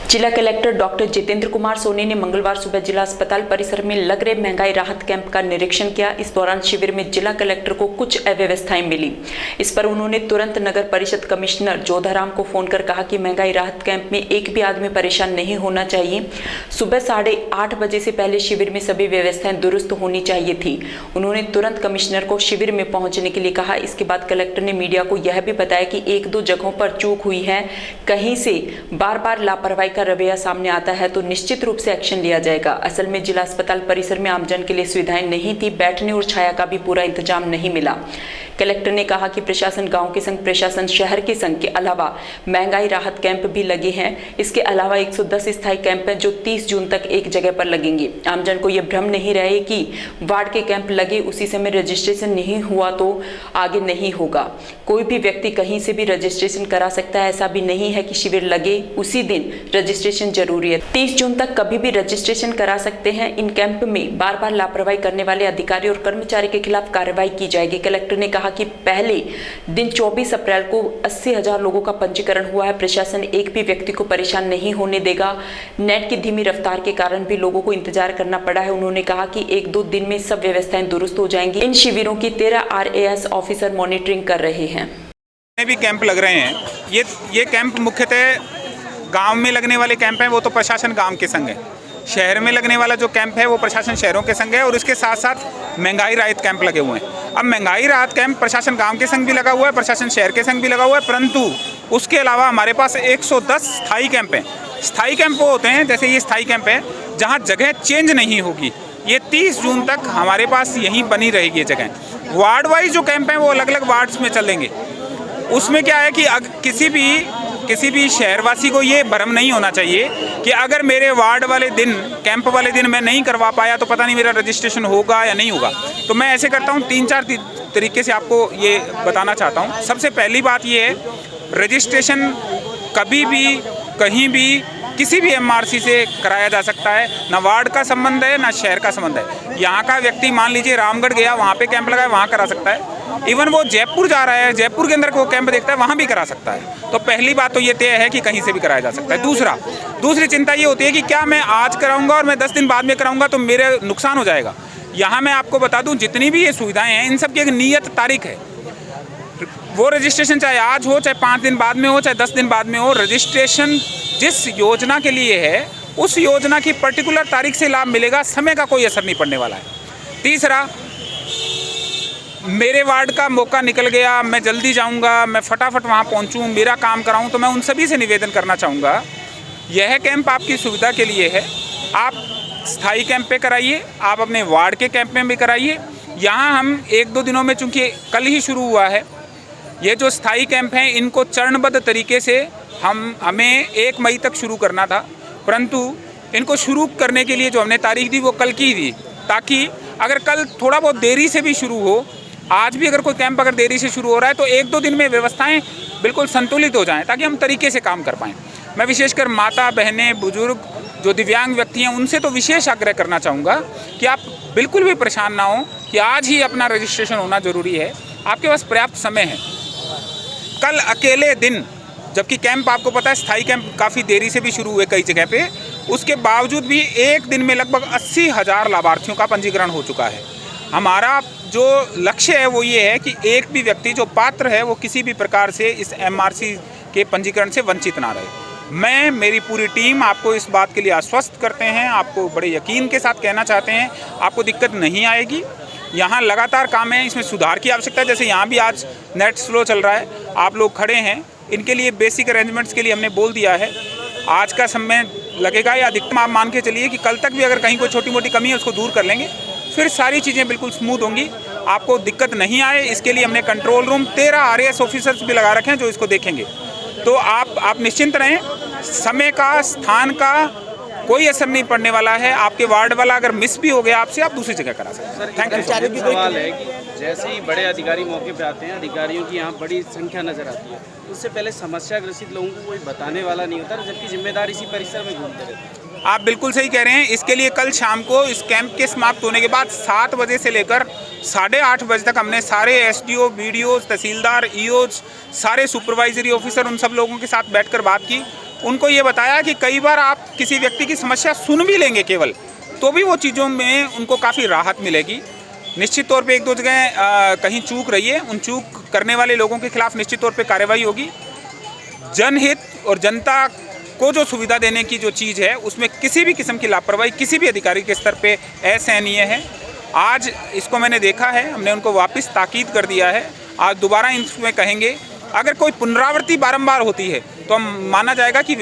जिला collector doctor Jitendra Kumar Soni ने मंगलवार सुबह जिला अस्पताल परिसर में लग रहे महंगाई राहत कैंप का निरीक्षण किया। इस दौरान शिविर में जिला कलेक्टर को कुछ अव्यवस्थाएं मिली। इस पर उन्होंने तुरंत नगर परिषद कमिश्नर जोधाराम को फोन कर कहा कि महंगाई राहत कैंप में एक भी आदमी परेशान नहीं होना चाहिए। सुबह 8:30 बजे से पहले शिविर में सभी व्यवस्थाएं दुरुस्त होनी चाहिए थी। उन्होंने तुरंत कमिश्नर को शिविर में पहुंचने के लिए कहा। इसके बाद कलेक्टर ने मीडिया को यह भी बताया कि 1-2 जगहों पर चूक हुई है, कहीं से बार बार लापरवाही का रवैया सामने आता है तो निश्चित रूप से एक्शन लिया जाएगा। असल में जिला अस्पताल परिसर में आमजन के लिए सुविधाएं नहीं थी, बैठने और छाया का भी पूरा इंतजाम नहीं मिला। कलेक्टर ने कहा कि प्रशासन गांव के संग प्रशासन शहर के संग के अलावा महंगाई राहत कैंप भी लगे हैं। इसके अलावा 110 स्थायी कैंप हैं जो 30 जून तक एक जगह पर लगेंगे। आमजन को यह भ्रम नहीं रहे कि वार्ड के कैंप लगे उसी समय रजिस्ट्रेशन नहीं हुआ तो आगे नहीं होगा। कोई भी व्यक्ति कहीं से भी रजिस्ट्रेशन करा सकता है, ऐसा भी नहीं है कि शिविर लगे उसी दिन रजिस्ट्रेशन जरूरी है। 30 जून तक कभी भी रजिस्ट्रेशन करा सकते हैं। इन कैंप में बार बार लापरवाही करने वाले अधिकारी और कर्मचारी के खिलाफ कार्रवाई की जाएगी। कलेक्टर ने कहा कि पहले दिन 24 अप्रैल को 80,000 लोगों का पंजीकरण हुआ है। प्रशासन एक भी व्यक्ति को परेशान नहीं होने देगा। नेट की धीमी रफ्तार के कारण भी लोगों को इंतजार करना पड़ा है। उन्होंने कहा कि 1-2 दिन में सब व्यवस्थाएं दुरुस्त हो जाएंगी। इन शिविरों की 13 RAS ऑफिसर मॉनिटरिंग कर रहे हैं। भी कैंप लग रहे हैं। ये कैंप मुख्यतः गांव में लगने वाले कैंप हैं, वो तो प्रशासन गांव के संग है। शहर में लगने वाला जो कैंप है वो प्रशासन शहरों के संग है और इसके साथ साथ महंगाई राहत कैंप लगे हुए हैं। अब महंगाई राहत कैंप प्रशासन गांव के संग भी लगा हुआ है, प्रशासन शहर के संग भी लगा हुआ है, परंतु उसके अलावा हमारे पास 110 स्थायी कैंप हैं। स्थायी कैंप वो होते हैं, जैसे ये स्थायी कैंप है जहाँ जगह चेंज नहीं होगी। ये 30 जून तक हमारे पास यहीं बनी रहेगी ये जगह। वार्ड वाइज जो कैंप हैं वो अलग अलग वार्ड्स में चलेंगे। उसमें क्या है कि किसी भी शहरवासी को ये भ्रम नहीं होना चाहिए कि अगर मेरे वार्ड वाले दिन, कैंप वाले दिन मैं नहीं करवा पाया तो पता नहीं मेरा रजिस्ट्रेशन होगा या नहीं होगा। तो मैं ऐसे करता हूँ, 3-4 तरीके से आपको ये बताना चाहता हूँ। सबसे पहली बात ये है, रजिस्ट्रेशन कभी भी कहीं भी किसी भी MRC से कराया जा सकता है। ना वार्ड का संबंध है ना शहर का संबंध है। यहाँ का व्यक्ति मान लीजिए रामगढ़ गया, वहाँ पे कैंप लगाया, वहाँ करा सकता है। इवन वो जयपुर जा रहा है, जयपुर के अंदर को कैंप देखता है, वहाँ भी करा सकता है। तो पहली बात तो ये तय है कि कहीं से भी कराया जा सकता है। दूसरी चिंता ये होती है कि क्या मैं आज कराऊंगा और मैं 10 दिन बाद में कराऊंगा तो मेरे नुकसान हो जाएगा। यहाँ मैं आपको बता दूँ, जितनी भी ये सुविधाएँ हैं इन सब की एक नियत तारीख है। वो रजिस्ट्रेशन चाहे आज हो, चाहे 5 दिन बाद में हो, चाहे 10 दिन बाद में हो, रजिस्ट्रेशन जिस योजना के लिए है उस योजना की पर्टिकुलर तारीख से लाभ मिलेगा। समय का कोई असर नहीं पड़ने वाला है। तीसरा, मेरे वार्ड का मौका निकल गया, मैं जल्दी जाऊंगा, मैं फटाफट वहां पहुंचूं, मेरा काम कराऊं, तो मैं उन सभी से निवेदन करना चाहूँगा, यह कैंप आपकी सुविधा के लिए है। आप स्थायी कैंप पे कराइए, आप अपने वार्ड के कैंप में भी कराइए। यहाँ हम 1-2 दिनों में, चूँकि कल ही शुरू हुआ है, ये जो स्थायी कैंप हैं इनको चरणबद्ध तरीके से हमें 1 मई तक शुरू करना था, परंतु इनको शुरू करने के लिए जो हमने तारीख दी वो कल की दी, ताकि अगर कल थोड़ा बहुत देरी से भी शुरू हो, आज भी अगर कोई कैंप अगर देरी से शुरू हो रहा है तो 1-2 दिन में व्यवस्थाएं बिल्कुल संतुलित हो जाएं, ताकि हम तरीके से काम कर पाएँ। मैं विशेषकर माता बहनें, बुजुर्ग, जो दिव्यांग व्यक्ति हैं, उनसे तो विशेष आग्रह करना चाहूँगा कि आप बिल्कुल भी परेशान ना हो कि आज ही अपना रजिस्ट्रेशन होना ज़रूरी है। आपके पास पर्याप्त समय है। कल अकेले दिन, जबकि कैंप आपको पता है स्थायी कैंप काफ़ी देरी से भी शुरू हुए कई जगह पे, उसके बावजूद भी एक दिन में लगभग 80,000 लाभार्थियों का पंजीकरण हो चुका है। हमारा जो लक्ष्य है वो ये है कि एक भी व्यक्ति जो पात्र है वो किसी भी प्रकार से इस MRC के पंजीकरण से वंचित ना रहे। मेरी पूरी टीम आपको इस बात के लिए आश्वस्त करते हैं, आपको बड़े यकीन के साथ कहना चाहते हैं, आपको दिक्कत नहीं आएगी। यहाँ लगातार काम है, इसमें सुधार की आवश्यकता है। जैसे यहाँ भी आज नेट स्लो चल रहा है, आप लोग खड़े हैं, इनके लिए बेसिक अरेंजमेंट्स के लिए हमने बोल दिया है। आज का समय लगेगा या अधिकतम आप मान के चलिए कि कल तक भी अगर कहीं कोई छोटी मोटी कमी है उसको दूर कर लेंगे, फिर सारी चीज़ें बिल्कुल स्मूथ होंगी, आपको दिक्कत नहीं आए। इसके लिए हमने कंट्रोल रूम 13 RAS ऑफिसर्स भी लगा रखे हैं जो इसको देखेंगे। तो आप निश्चिंत रहें, समय का, स्थान का कोई असर नहीं पड़ने वाला है। आपके वार्ड वाला अगर मिस भी हो गया आपसे, आप दूसरी जगह करा सकते हैं। Thank you. सवाल है कि जैसे ही बड़े अधिकारी मौके पे आते हैं, अधिकारियों की यहाँ बड़ी संख्या नजर आती है, उससे पहले समस्या ग्रसित लोगों को कोई बताने वाला नहीं होता, जबकि जिम्मेदार इसी परिसर में घूमते रहते हैं। आप बिल्कुल सही कह रहे हैं। इसके लिए कल शाम को इस कैंप के समाप्त होने के बाद 7 बजे से लेकर 8:30 बजे तक हमने सारे SDO, BDO, तहसीलदार, EOs, सारे सुपरवाइजरी ऑफिसर, उन सब लोगों के साथ बैठकर बात की उनको ये बताया कि कई बार आप किसी व्यक्ति की समस्या सुन भी लेंगे केवल, तो भी वो चीज़ों में उनको काफ़ी राहत मिलेगी। निश्चित तौर पे एक दो जगह कहीं चूक रही है, उन चूक करने वाले लोगों के खिलाफ निश्चित तौर पे कार्रवाई होगी। जनहित और जनता को जो सुविधा देने की जो चीज़ है उसमें किसी भी किस्म की लापरवाही किसी भी अधिकारी के स्तर पे असहनीय है। आज इसको मैंने देखा है, हमने उनको वापस ताकीद कर दिया है। आज दोबारा इसमें कहेंगे, अगर कोई पुनरावृत्ति बारंबार होती है तो हम माना जाएगा कि